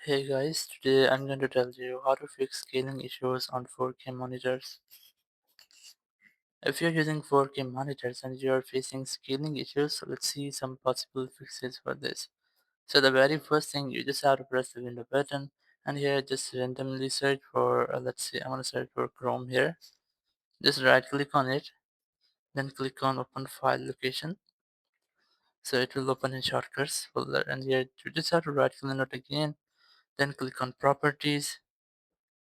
Hey guys, today I'm going to tell you how to fix scaling issues on 4K monitors. If you're using 4K monitors and you're facing scaling issues, let's see some possible fixes for this. So the very first thing, you just have to press the window button, and here just randomly search for, let's see, I'm going to search for Chrome here. Just right click on it, then click on open file location. So it will open in shortcuts folder, and here you just have to right click on it again, then click on properties,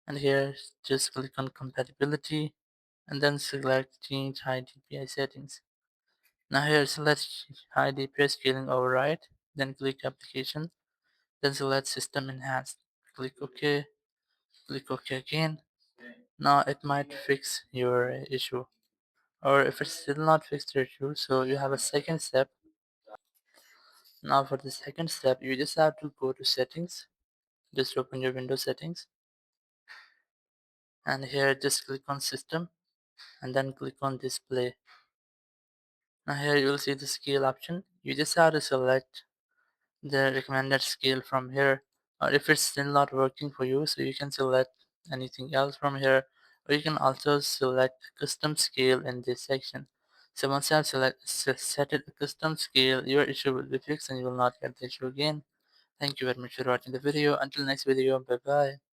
and here just click on compatibility, and then select change high DPI settings. Now here select high DPI scaling override, then click application, then select system enhanced. Click OK, click OK again. Now it might fix your issue. Or if it's still not fixed your issue, so you have a second step. Now for the second step, you just have to go to settings. Just open your Windows settings, and here just click on system, and then click on display. Now here you will see the scale option. You just have to select the recommended scale from here, or if it's still not working for you, so you can select anything else from here, or you can also select custom scale in this section. So once you have set it a custom scale, your issue will be fixed and you will not get the issue again. Thank you very much for watching the video. Until next video, bye bye.